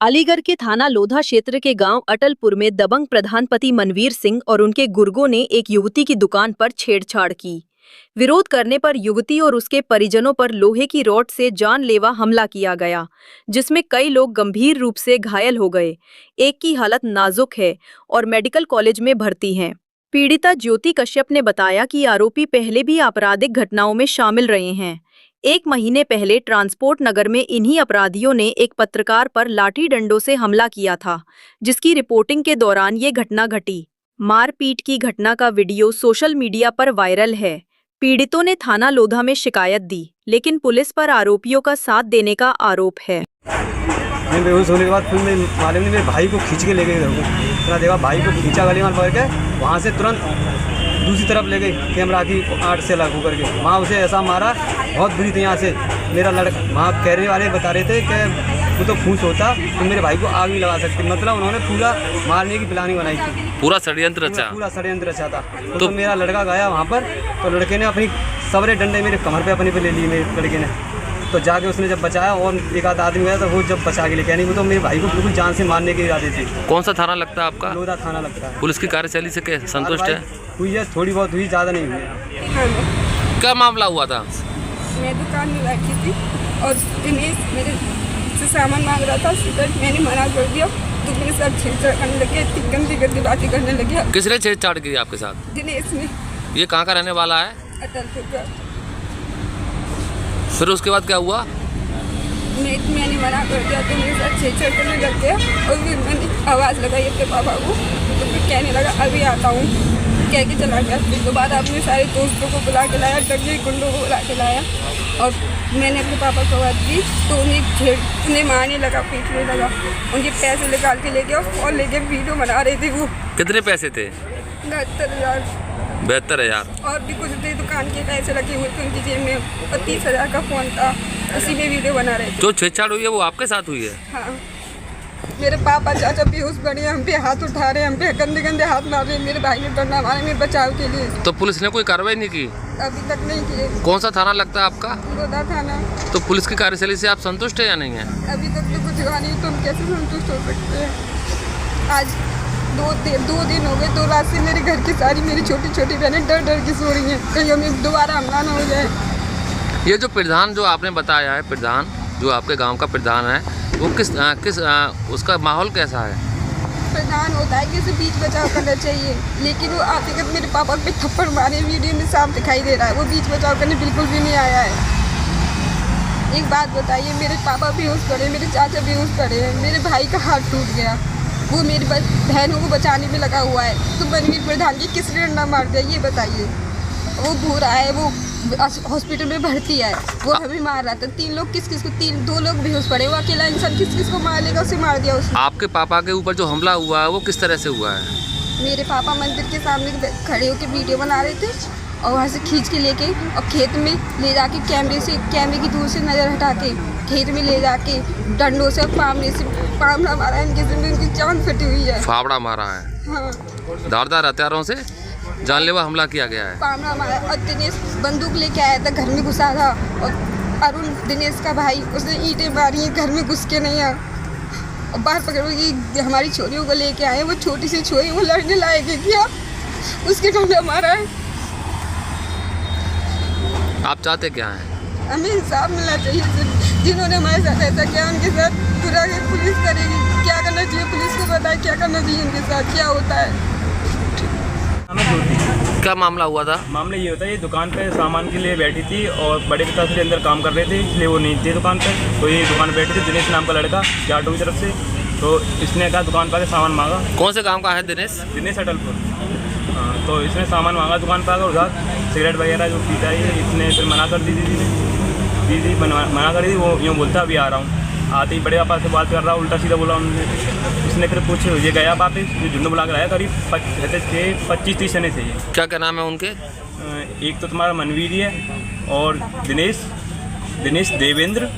अलीगढ़ के थाना लोधा क्षेत्र के गांव अटलपुर में दबंग प्रधानपति मनवीर सिंह और उनके गुर्गों ने एक युवती की दुकान पर छेड़छाड़ की। विरोध करने पर युवती और उसके परिजनों पर लोहे की रॉड से जानलेवा हमला किया गया, जिसमें कई लोग गंभीर रूप से घायल हो गए। एक की हालत नाजुक है और मेडिकल कॉलेज में भर्ती हैं। पीड़िता ज्योति कश्यप ने बताया कि आरोपी पहले भी आपराधिक घटनाओं में शामिल रहे हैं। 1 महीने पहले ट्रांसपोर्ट नगर में इन्हीं अपराधियों ने एक पत्रकार पर लाठी डंडों से हमला किया था, जिसकी रिपोर्टिंग के दौरान ये घटना घटी। मारपीट की घटना का वीडियो सोशल मीडिया पर वायरल है। पीड़ितों ने थाना लोधा में शिकायत दी, लेकिन पुलिस पर आरोपियों का साथ देने का आरोप है। मैं बेहोश होने के बाद फिर मालूम नहीं मेरे भाई को खींच के ले गए इधर को। इतना देखा भाई को खींचा गली मार पकड़ के, वहाँ से तुरंत दूसरी तरफ ले गई कैमरा की 8 से लागू करके। वहाँ उसे ऐसा मारा बहुत बुरी थी। यहाँ से मेरा लड़का वहाँ कहने वाले बता रहे थे कि वो तो फूस होता तो मेरे भाई को आग भी लगा सकते। मतलब उन्होंने पूरा मारने की प्लानिंग बनाई थी, पूरा षड्यंत्र रचा। पूरा षड्यंत्र रचा था। तो मेरा लड़का गया वहाँ पर, तो लड़के ने अपनी सबरे डंडे मेरे कमर पे अपने पे ले लिए मेरे लड़के ने। तो जाके उसने जब बचाया और एक आध आदमी गया तो वो जब बचा के लेके नहीं, वो तो मेरे भाई को बिल्कुल जान से मारने के इरादे थे। कौन सा थाना लगता है आपका? लोधा थाना लगता है। पुलिस की कार्यशैली से क्या संतुष्ट है? हुई है, थोड़ी बहुत हुई, ज़्यादा नहीं हुई। क्या मामला हुआ था? मैं दुकान में बैठी थी और दिनेश मेरे से सामान मांग रहा था। मैंने मना कर दिया तो मेरे साथ छेड़छाड़ करने लगे, इतनी गंदी गंदी बातें करने लगे। किसने छेड़छाड़ की आपके साथ? दिनेश ने। ये कहाँ का रहने वाला है? अटलपुर का। फिर उसके बाद क्या हुआ? मैंने मना कर दिया तो मेरे साथ छेड़छाड़ करने लग गया और फिर मैंने आवाज़ लगाई अपने पापा को, तो फिर कहने लगा अभी आता हूँ, कह के चला गया। फिर दोबारा अपने सारे दोस्तों को बुला के लाया, डगे गुंडों को बुला के लाया और मैंने अपने पापा को बात की तो उन्हें मारने लगा, पीटने लगा। उनके पैसे निकाल के ले गया और लेके वीडियो बना रहे थे। वो कितने पैसे थे? 72,000 और भी कुछ थे, दुकान के पैसे लगे हुए थे उनकी जेब में और 30,000 का फ़ोन था, उसी में वीडियो बना रहे थे। जो छेड़छाड़ हुई है वो आपके साथ हुई है? हाँ, मेरे पापा चाचा बेहोश पड़े, हम पे हाथ उठा रहे, हम पे गंदे गंदे हाथ मार रहे। मेरे भाई ने डंडा मारा मेरे बचाव के लिए। तो पुलिस ने कोई कार्रवाई नहीं की? अभी तक नहीं किए। कौन सा थाना लगता है आपका? लोधा थाना। तो पुलिस की कार्यशैली से आप संतुष्ट है या नहीं है? अभी तक तो कुछ हुआ नहीं, तो हम कैसे संतुष्ट हो सकते हैं? आज दो दिन हो गए, तो रात से मेरे घर की सारी मेरी छोटी छोटी बहनें डर डर के सो रही हैं, कहीं हमें दोबारा हमला ना हो जाए। ये जो प्रधान जो आपने बताया है, प्रधान जो आपके गांव का प्रधान है, वो किस उसका माहौल कैसा है? प्रधान होता है कि उसे बीच बचाव करना चाहिए, लेकिन वो आते मेरे पापा पे थप्पड़ मारे, वीडियो में साफ दिखाई दे रहा है। वो बीच बचाव करने बिल्कुल भी नहीं आया है। एक बात बताइए, मेरे पापा बेहोश पड़े, मेरे चाचा बेहोश पड़े हैं, मेरे भाई का हाथ टूट गया, वो मेरी बहनों को बचाने में लगा हुआ है, तो मनवीर प्रधान की किसने डंडा मार दिया ये बताइए? वो भूरा है, वो हॉस्पिटल में भर्ती है, वो हमें मार रहा था। 3 लोग किस को 2 लोग बेहोश पड़े, वो अकेला इंसान किस को मार लेगा? उसे मार दिया उसने। आपके पापा के ऊपर जो हमला हुआ है वो किस तरह से हुआ है? मेरे पापा मंदिर के सामने खड़े होकर वीडियो बना रहे थे और वहाँ से खींच के लेके और खेत में ले जाके कैमरे की दूर से नज़र हटा के खेत में ले जाके डंडों से पामड़ा मारा है। इनके जिम्मे उनकी जान फटी हुई है। फावड़ा मारा है? हाँ, धारदार हथियारों से जानलेवा हमला किया गया है। पामड़ा मारा। और दिनेश बंदूक लेके आया था, घर में घुसा था, और अरुण दिनेश का भाई, उसने ईंटें मारी हैं, घर में घुस के नहीं आ और बाहर पकड़ के हमारी छोरियों को लेके आए। वो छोटी सी छोरी, वो लड़ने लायक है क्या? उसके डंडा मारा है। आप चाहते क्या हैं? हमें इंसाफ मिलना चाहिए। सिर्फ जिन्होंने हमारे साथ ऐसा किया उनके साथ पूरा पुलिस करेगी। क्या करना चाहिए? पुलिस को बताए क्या करना चाहिए, उनके साथ क्या होता है। क्या मामला हुआ था? मामला ये होता है, ये दुकान पे सामान के लिए बैठी थी और बड़े पिता के अंदर काम कर रहे थे, इसलिए वो नहीं थे दुकान पे। तो ये दुकान पे बैठी थी, दिनेश नाम का लड़का जाटो की तरफ से। तो इसने कहा दुकान पर सामान मांगा। कौन से काम का है दिनेश? दिनेश अटलपुर। हाँ, तो इसने सामान मांगा दुकान पर आकर, उधर सिगरेट वगैरह जो पीता है, इसने फिर मना कर दी दीदी मना कर दी। वो यूँ बोलता अभी आ रहा हूँ। आते ही बड़े पापा से बात कर रहा, उल्टा सीधा बोला उन्होंने। उसने फिर कुछ ये गया वापस, झुंड बुला कर आया, करीब 25-30 जने थे। ये क्या नाम है उनके? एक तो तुम्हारा मनवीर ही है और दिनेश देवेंद्र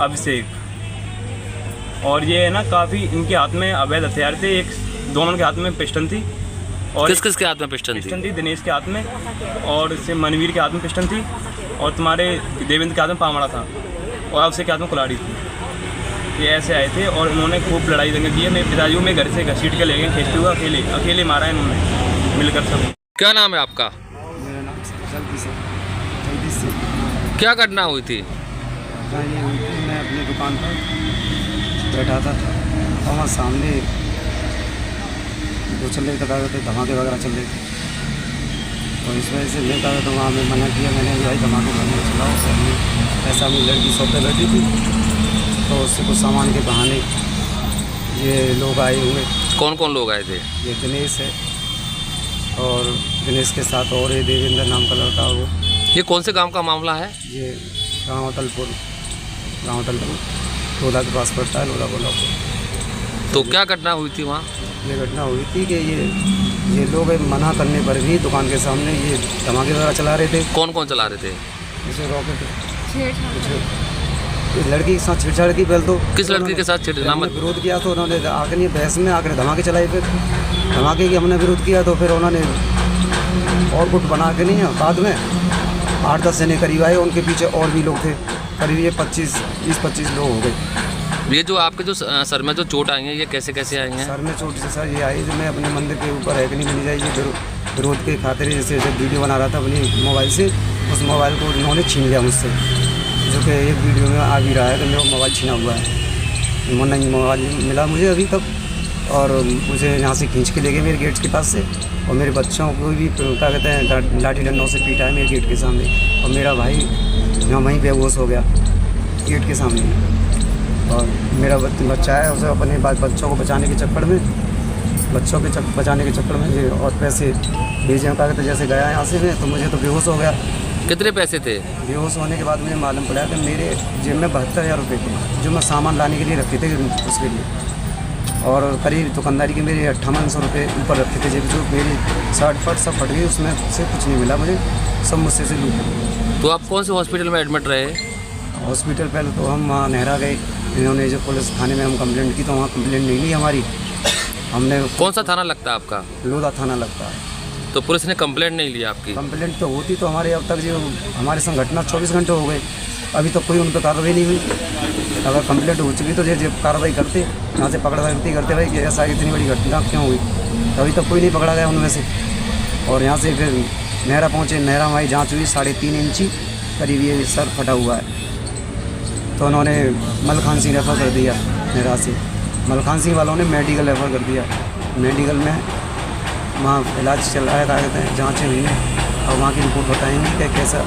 अभिषेक। और ये है ना, काफ़ी इनके हाथ में अवैध हथियार थे। दोनों के हाथ में पिस्टन थी। और किस के हाथ में पिस्टन थी? दिनेश के हाथ में, और इससे मनवीर के हाथ में पिस्टन थी, और तुम्हारे देवेंद्र के हाथ में पामड़ा था, और अभिषेक के हाथ में कुल्हाड़ी थी। ये ऐसे आए थे और उन्होंने खूब लड़ाई दंगे की है। मेरे पिताजी को मेरे घर से घसीट के ले गए, खींचते हुए अकेले मारा है इन्होंने मिलकर सब। क्या नाम है आपका? मेरा नाम जगदीश सिंह। क्या घटना हुई थी? ये हुई थी, मैं अपनी दुकान पर बैठा था और वहाँ सामने वो चल रहे थे, क्या कहते हैं, धमाके वगैरह चल रहे थे। तो इस वजह से मैं कहा तो वहाँ में मना किया मैंने, भाई धमाके करने चलाओ सर में। ऐसा मेरी लड़की शॉप पे बैठी थी तो उससे कुछ सामान के बहाने ये लोग आए हुए। कौन कौन लोग आए थे? ये दिनेश है और दिनेश के साथ और ये देवेंद्र नाम का लड़का वो। ये कौन से गांव का मामला है? ये गाँव तलपुर लोधा के पास पड़ता है, लोधा बोला। तो क्या घटना हुई थी वहाँ? ये घटना हुई थी कि ये लोग मना करने पर भी दुकान के सामने ये धमाके वगैरह चला रहे थे। कौन कौन चला रहे थे? जैसे रॉकेट इस लड़की के साथ छेड़छाड़ की पहले तो। किस लड़की के साथ छेड़? नाम हमने विरोध किया तो उन्होंने आकर नहीं बहस में आकर धमाके चलाए। फिर धमाके की हमने विरोध किया तो फिर उन्होंने और गुट बना के नहीं है। बाद में 8-10 जने करीब आए, उनके पीछे और भी लोग थे, करीब ये 20-25 लोग हो गए। ये जो आपके जो सर में जो चोट आई है ये कैसे कैसे आई हैं? सर में चोट से सर ये आई जो मैं अपने मंदिर के ऊपर है कि नहीं बनी जाइए विरोध के खातिर जैसे जब वीडियो बना रहा था अपनी मोबाइल से, उस मोबाइल को इन्होंने छीन लिया मुझसे, जो कि एक वीडियो में आ भी रहा है कि मेरा मोबाइल छीना हुआ है। नहीं मोबाइल मिला मुझे अभी तक और मुझे यहाँ से खींच के ले गए मेरे गेट के पास से और मेरे बच्चों को भी क्या कहते हैं लाठी डंडों से पीटा है मेरे गेट के सामने और मेरा भाई यहाँ वहीं बेहोश हो गया गेट के सामने। और मेरा बच्चा है उसे अपने बच्चों को बचाने के चक्कर में बचाने के चक्कर में ये और पैसे भेजे क्या कहते जैसे गया यहाँ से मैं तो मुझे तो बेहोश हो गया। कितने पैसे थे? बेहोश होने के बाद मुझे मालूम पड़ा कि मेरे जेब में 72,000 रुपये थे जो मैं सामान लाने के लिए रखे थे उसके लिए, और करीब दुकानदारी के मेरे 5800 रुपये ऊपर रखे थे जेब, जो मेरी शर्ट फट सब फट गई, उसमें से कुछ नहीं मिला मुझे, सब मुझसे से लूट। तो आप कौन से हॉस्पिटल में एडमिट रहे? हॉस्पिटल पहले तो हम वहाँ नहरा गए, इन्होंने जो पुलिस थाने में हम कंप्लेंट की तो वहाँ कंप्लेंट नहीं ली हमारी। हमने कौन सा थाना लगता है आपका? लोधा थाना लगता है। तो पुलिस ने कंप्लेंट नहीं ली आपकी? कंप्लेंट तो होती तो हमारे अब तक जो हमारे संग घटना 24 घंटे हो गए, अभी तक कोई उन पर कार्रवाई नहीं हुई। अगर कंप्लेंट हो चुकी तो जो कार्रवाई करते यहाँ से पकड़वाई करते भाई कि ऐसा इतनी बड़ी घटना क्यों हुई, तो अभी तक कोई नहीं पकड़ा गया उनमें से। और यहाँ से फिर नहरा पहुँचे, नहरा हमारी जाँच हुई 3.5 इंची करीब ये सर फटा हुआ है, तो उन्होंने मलखानसी रेफ़र कर दिया नहरा से। मलखानसी वालों ने मेडिकल रेफ़र कर दिया, मेडिकल में वहाँ इलाज चल रहा है, क्या कहते हैं जाँचें हुई हैं और वहाँ की रिपोर्ट बताएंगे कि कैसा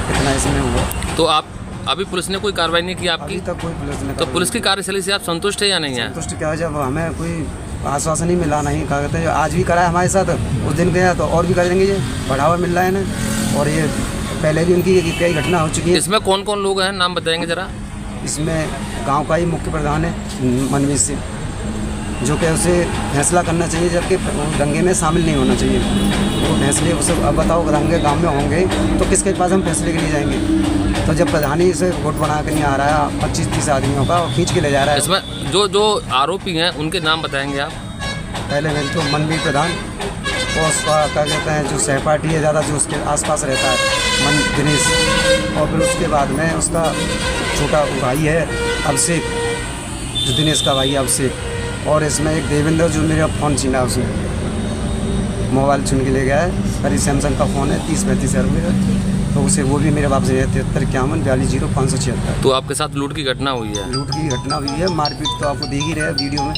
कितना इसमें हुआ। तो आप अभी पुलिस ने कोई कार्रवाई नहीं की आपकी? अभी तक कोई पुलिस ने। तो पुलिस की कार्यशैली से आप संतुष्ट है या नहीं है? संतुष्ट क्या है, जब हमें कोई आश्वासन नहीं मिला, नहीं क्या कहते हैं आज भी करा है हमारे साथ, उस दिन गया तो और भी कर देंगे, ये बढ़ावा मिल रहा है ना। और ये पहले भी उनकी कई घटना हो चुकी है। इसमें कौन कौन लोग हैं, नाम बताएंगे ज़रा? इसमें गांव का ही मुख्य प्रधान है मनवीर सिंह, जो कि उसे फैसला करना चाहिए, जबकि दंगे में शामिल नहीं होना चाहिए। वो फैसले उसे अब बताओ दंगे गांव में होंगे तो किसके पास हम फैसले के लिए जाएंगे। तो जब प्रधानी से वोट बना के नहीं आ रहा है 25-30 आदमियों का और खींच के ले जा रहा है। इसमें जो आरोपी हैं उनके नाम बताएंगे आप? पहले मेरे तो मनवीर प्रधान और उसका क्या कहते हैं जो सहपाठी है ज़्यादा जो उसके आसपास रहता है दिनेश, और फिर उसके बाद में उसका छोटा भाई है अभिषेक, जो दिनेश का भाई है अभिषेक, और इसमें एक देवेंद्र जो मेरा फ़ोन छीना उसने मोबाइल छीन के ले गया है, करीब सैमसंग का फ़ोन है 30-35 हज़ार रुपये का, तो उसे वो भी मेरे बाप से 73-51-42-0576। तो आपके साथ लूट की घटना हुई है? लूट की घटना हुई है, मारपीट तो आपको देख ही रहे वीडियो में।